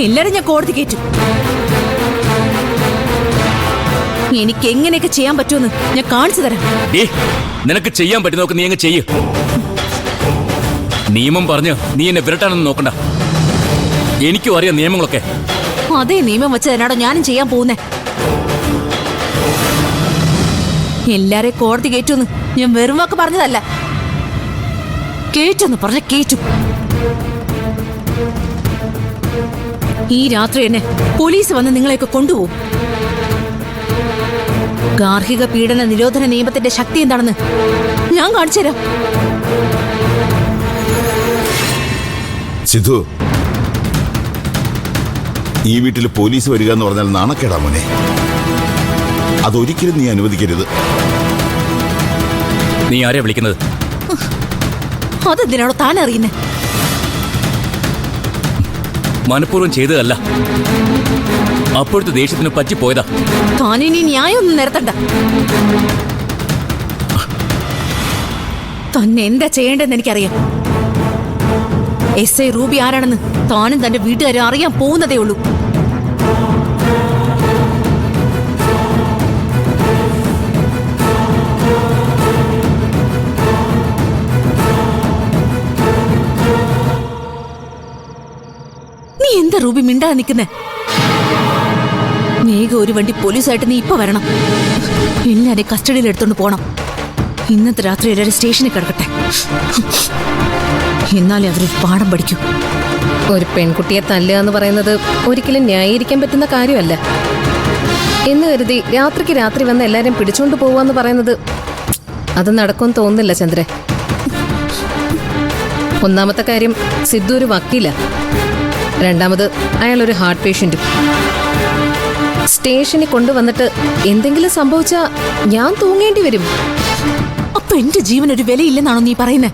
എല്ലാരും ഞാൻ കോടതി കയറ്റും. എനിക്ക് എങ്ങനെയൊക്കെ ചെയ്യാൻ പറ്റുമെന്ന് ഞാൻ കാണിച്ചു തരാം. നിനക്ക് ചെയ്യാൻ പറ്റുന്നതൊക്കെ നീ അങ്ങ് ചെയ്യ്. നിയമം പറഞ്ഞ് നീ എന്നെ വിരട്ടാനൊന്നും നോക്കണ്ട. എനിക്കും അറിയാം നിയമങ്ങളൊക്കെ. അതേ നിയമം വെച്ച് തന്നെയാണോ ഞാനും ചെയ്യാൻ പോകുന്നേ. എല്ലാരെയും കോടതി കയറ്റുമെന്ന് ഞാൻ വെറും വാക്ക് പറഞ്ഞതല്ല. കേറ്റെന്ന് പറഞ്ഞ കേറ്റു. ഈ രാത്രി തന്നെ പോലീസ് വന്ന് നിങ്ങളെയൊക്കെ കൊണ്ടുപോകും. ഗാർഹിക പീഡന നിരോധന നിയമത്തിന്റെ ശക്തി എന്താണെന്ന് ഞാൻ കാണിച്ചു തരാം. സിദ്ധു, ഈ വീട്ടിൽ പോലീസ് വരിക എന്ന് പറഞ്ഞാൽ നാണക്കേടാ മോനെ. അതൊരിക്കലും നീ അനുവദിക്കരുത്. നീ ആരെയാ വിളിക്കുന്നത്? അതെന്തിനാണോ താൻ അറിയുന്നേ? മനഃപൂർവ്വം ചെയ്തതല്ല, അപ്പോഴത്തെ ദേഷ്യത്തിന് പറ്റിപ്പോയതാ. താനിനി ന്യായമൊന്നും നിരത്തണ്ട. തന്നെ എന്താ ചെയ്യേണ്ടതെന്ന് എനിക്കറിയാം. എസ് ഐ റൂബി ആരാണെന്ന് താനും തന്റെ വീട്ടുകാരും അറിയാൻ പോകുന്നതേ ഉള്ളൂ. നീ എന്താ റൂബി മിണ്ടാതെ നിൽക്കുന്നേ? വേഗം ഒരു വണ്ടി പോലീസായിട്ട് നീ ഇപ്പൊ വരണം. എല്ലാരെയും കസ്റ്റഡിയിൽ എടുത്തോണ്ട് പോണം. ഇന്നത്തെ രാത്രി എല്ലാവരും സ്റ്റേഷനിൽ കിടക്കട്ടെ. എന്നാലേ അവരൊരു പാഠം പഠിക്കൂ. ഒരു പെൺകുട്ടിയെ തല്ലുക എന്ന് പറയുന്നത് ഒരിക്കലും ന്യായീകരിക്കാൻ പറ്റുന്ന കാര്യമല്ല. എന്ന് കരുതി രാത്രിക്ക് രാത്രി വന്ന് എല്ലാരും പിടിച്ചോണ്ട് പോവാന്ന് പറയുന്നത് അത് നടക്കുമെന്ന് തോന്നുന്നില്ല ചന്ദ്ര. ഒന്നാമത്തെ കാര്യം, സിദ്ധു ഒരു വക്കീല. രണ്ടാമത്, അയാളൊരു ഹാർട്ട് പേഷ്യന്റും. സ്റ്റേഷനിൽ കൊണ്ടുവന്നിട്ട് എന്തെങ്കിലും സംഭവിച്ചാ ഞാൻ തൂങ്ങേണ്ടി വരും. അപ്പൊ എന്റെ ജീവൻ ഒരു വിലയില്ലെന്നാണോ നീ പറയുന്നേ?